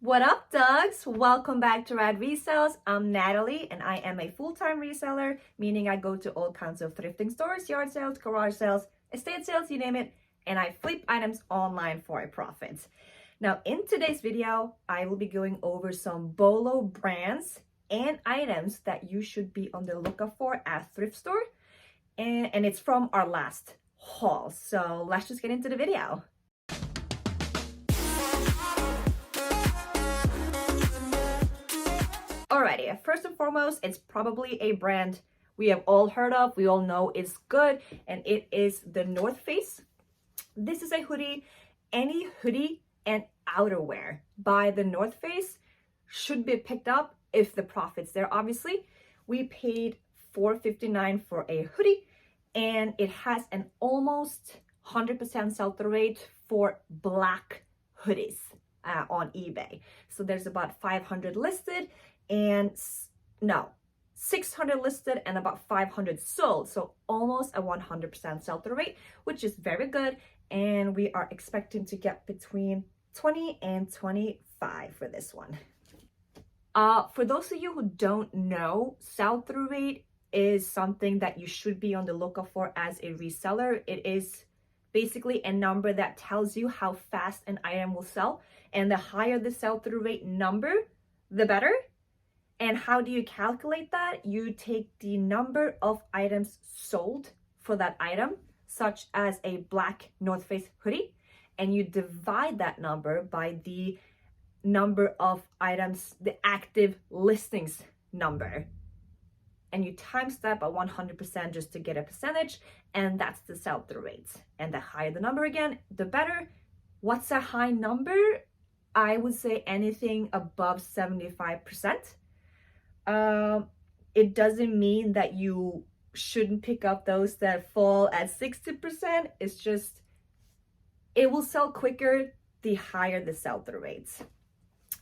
What up, Dogs? Welcome back to Rad Resells. I'm Natalie, and I am a full-time reseller, meaning I go to all kinds of thrifting stores, yard sales, garage sales, estate sales, you name it, and I flip items online for a profit. Now, in today's video, I will be going over some BOLO brands and items that you should be on the lookout for at thrift store, and it's from our last haul. So let's just get into the video. Alrighty, first and foremost, it's probably a brand we have all heard of, we all know it's good, and it is the North Face. This is a hoodie. Any hoodie and outerwear by the North Face should be picked up if the profit's there, obviously. We paid $4.59 for a hoodie, and it has an almost 100% sell-through rate for black hoodies on eBay. So there's about 500 listed, and 600 listed and about 500 sold, so almost a 100% sell-through rate, which is very good, and we are expecting to get between 20 and 25 for this one. For those of you who don't know, sell-through rate is something that you should be on the lookout for as a reseller. It is basically a number that tells you how fast an item will sell, and the higher the sell-through rate number, the better. And how do you calculate that? You take the number of items sold for that item, such as a black North Face hoodie, and you divide that number by the number of items, the active listings number. And you times that by 100% just to get a percentage, and that's the sell-through rate. And the higher the number again, the better. What's a high number? I would say anything above 75%. It doesn't mean that you shouldn't pick up those that fall at 60%. It's just, it will sell quicker the higher the sell-through rates.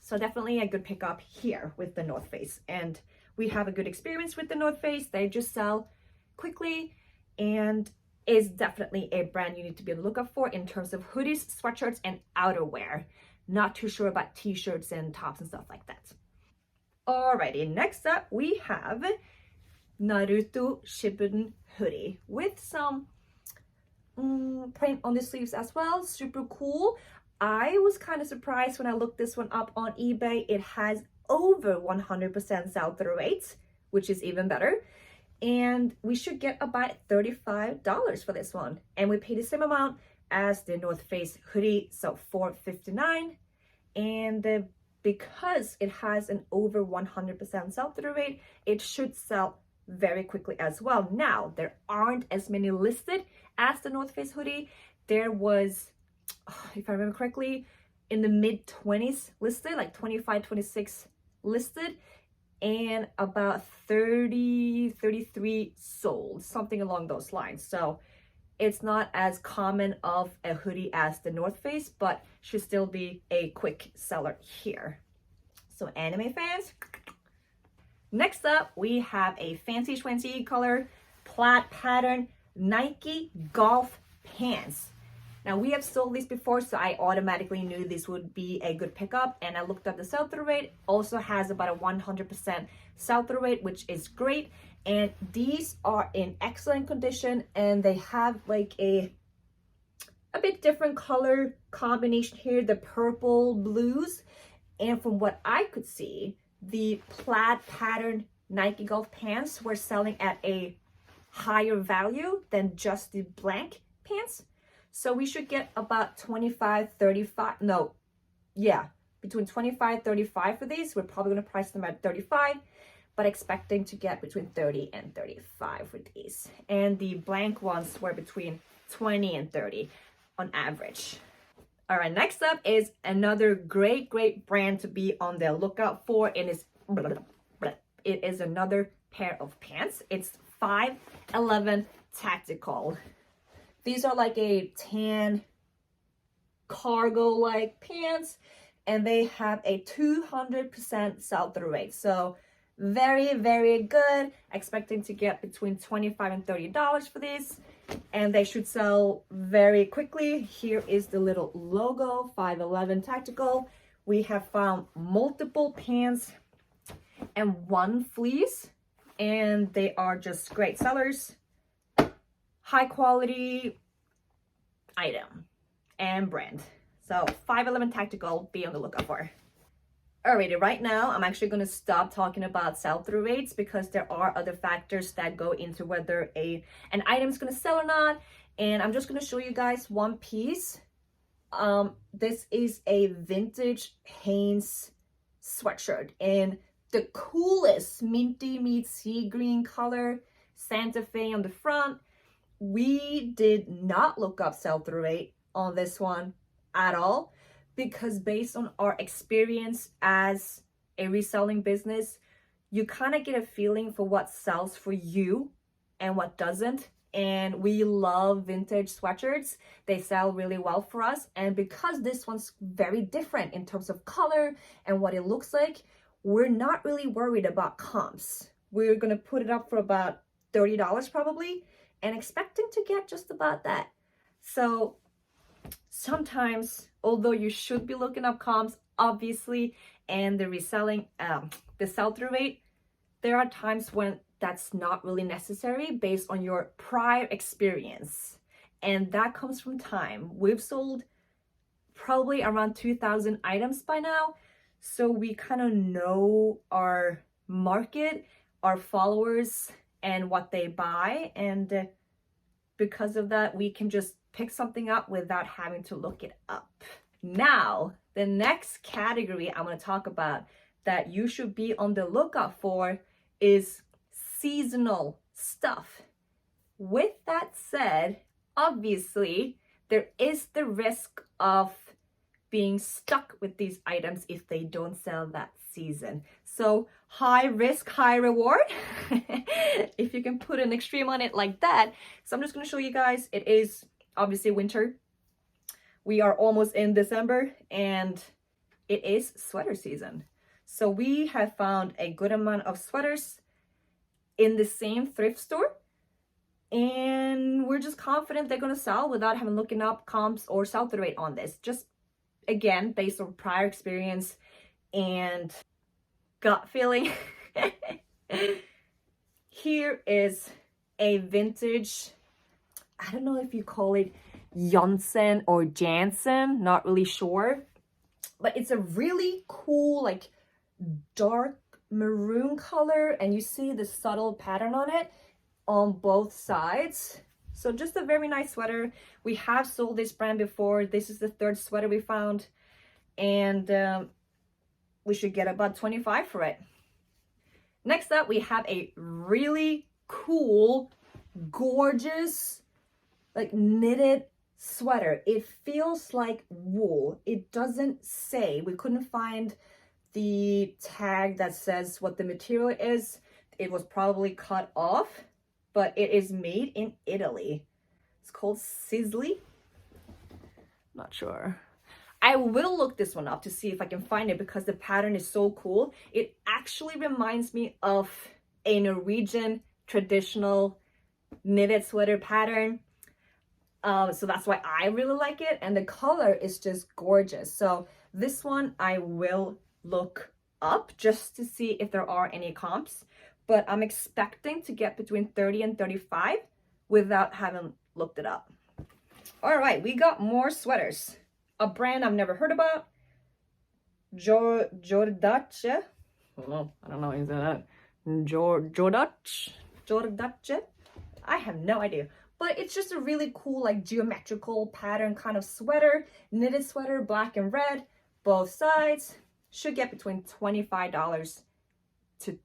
So definitely a good pickup here with the North Face. And we have a good experience with the North Face. They just sell quickly and is definitely a brand you need to be on the lookout for in terms of hoodies, sweatshirts, and outerwear. Not too sure about t-shirts and tops and stuff like that. Alrighty, next up we have Naruto Shippuden hoodie with some print on the sleeves as well. Super cool. I was kind of surprised when I looked this one up on eBay. It has over 100% sell-through rates, which is even better. And we should get about $35 for this one. And we paid the same amount as the North Face hoodie, so $4.59. And because it has an over 100% sell-through rate, it should sell very quickly as well. Now, there aren't as many listed as the North Face hoodie. There was, if I remember correctly, in the mid-20s listed, like 25, 26 listed, and about 30, 33 sold, something along those lines. So it's not as common of a hoodie as the North Face, but should still be a quick seller here. So anime fans. Next up, we have a fancy schwancy color plaid pattern Nike golf pants. Now we have sold these before, so I automatically knew this would be a good pickup, and I looked up the sell-through rate. Also has about a 100% sell-through rate, which is great. And these are in excellent condition, and they have like a bit different color combination here, the purple blues. And from what I could see, the plaid pattern Nike golf pants were selling at a higher value than just the blank pants. So we should get about 25, 35, between 25, 35 for these. We're probably gonna price them at 35, but expecting to get between 30 and 35 for these. And the blank ones were between 20 and 30 on average. All right, next up is another great brand to be on the lookout for. It is another pair of pants. It's 511 Tactical. These are like a tan cargo-like pants, and they have a 200% sell-through rate. So very good. Expecting to get between $25 and $30 for these, and they should sell very quickly. Here is the little logo, 511 Tactical, We have found multiple pants and one fleece, and they are just great sellers. High quality item and brand. So 511 Tactical, be on the lookout for. Alrighty, right now I'm actually going to stop talking about sell-through rates because there are other factors that go into whether an item is going to sell or not. And I'm just going to show you guys one piece. This is a vintage Hanes sweatshirt in the coolest minty meets sea green color, Santa Fe on the front. We did not look up sell-through rate on this one at all, because based on our experience as a reselling business, you kind of get a feeling for what sells for you and what doesn't. And we love vintage sweatshirts. They sell really well for us. And because this one's very different in terms of color and what it looks like, we're not really worried about comps. We're gonna put it up for about $30 probably, and expecting to get just about that. So sometimes, although you should be looking up comps, obviously, and the reselling, the sell-through rate, there are times when that's not really necessary based on your prior experience. And that comes from time. We've sold probably around 2,000 items by now. So we kind of know our market, our followers, and what they buy. And because of that, we can just pick something up without having to look it up. Now, the next category I'm going to talk about that you should be on the lookout for is seasonal stuff. With that said, obviously, there is the risk of being stuck with these items if they don't sell that season. So high risk, high reward, if you can put an extreme on it like that. So I'm just going to show you guys, it is obviously winter. We are almost in December and it is sweater season. So we have found a good amount of sweaters in the same thrift store, and we're just confident they're going to sell without having looking up comps or sell-through rate on this. Just again, based on prior experience and gut feeling. Here is a vintage, I don't know if you call it Janssen or Jansen, not really sure, but it's a really cool, like dark maroon color, and you see the subtle pattern on it on both sides. So just a very nice sweater. We have sold this brand before. This is the third sweater we found, and we should get about 25 for it. Next up, we have a really cool, gorgeous, like knitted sweater. It feels like wool. It doesn't say, we couldn't find the tag that says what the material is. It was probably cut off, but it is made in Italy. It's called Sisley. Not sure. I will look this one up to see if I can find it because the pattern is so cool. It actually reminds me of a Norwegian traditional knitted sweater pattern. So that's why I really like it. And the color is just gorgeous. So this one I will look up just to see if there are any comps. But I'm expecting to get between 30 and 35 without having looked it up. All right, we got more sweaters. A brand I've never heard about. Jordache. I don't know, is that Jordache? I have no idea. But it's just a really cool, like geometrical pattern kind of sweater. Knitted sweater, black and red, both sides. Should get between $25 to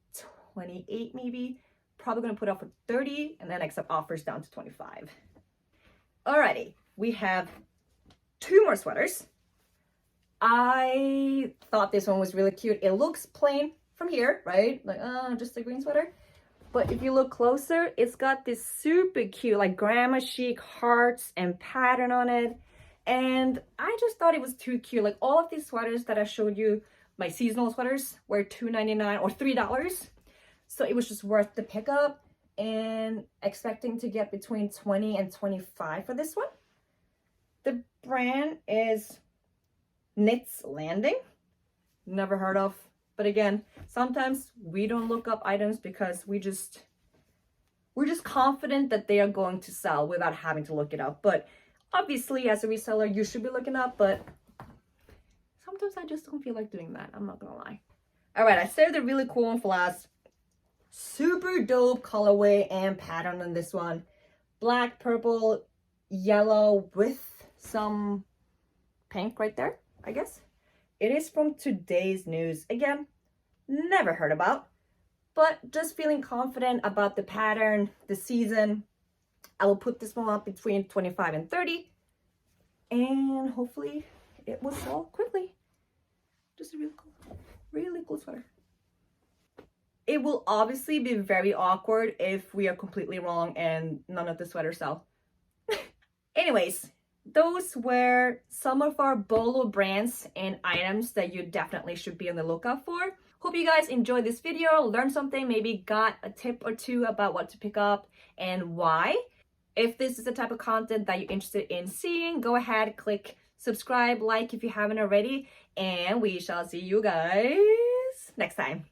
$28 maybe. Probably gonna put up for $30 and then accept offers down to $25. Alrighty, we have two more sweaters. I thought this one was really cute. It looks plain from here, right? Like, just a green sweater. But if you look closer, it's got this super cute, like grandma chic hearts and pattern on it. And I just thought it was too cute. Like all of these sweaters that I showed you, my seasonal sweaters, were $2.99 or $3. So it was just worth the pickup, and expecting to get between 20 and 25 for this one. The brand is Knits Landing. never heard of. But again, sometimes we don't look up items because we're just confident that they are going to sell without having to look it up. But obviously, as a reseller, you should be looking up, but sometimes I just don't feel like doing that. I'm not gonna lie. All right, I saved a really cool one for last. Super dope colorway and pattern on this one. Black, purple, yellow with some pink right there, I guess. It is from Today's News. Again, never heard about, but just feeling confident about the pattern, the season. I will put this one up between 25 and 30, and hopefully it will sell quickly. Just a really cool sweater. It will obviously be very awkward if we are completely wrong and none of the sweaters sell. Anyways, those were some of our BOLO brands and items that you definitely should be on the lookout for. Hope you guys enjoyed this video, learned something, maybe got a tip or two about what to pick up and why. If this is the type of content that you're interested in seeing, go ahead, click subscribe, like if you haven't already, and we shall see you guys next time.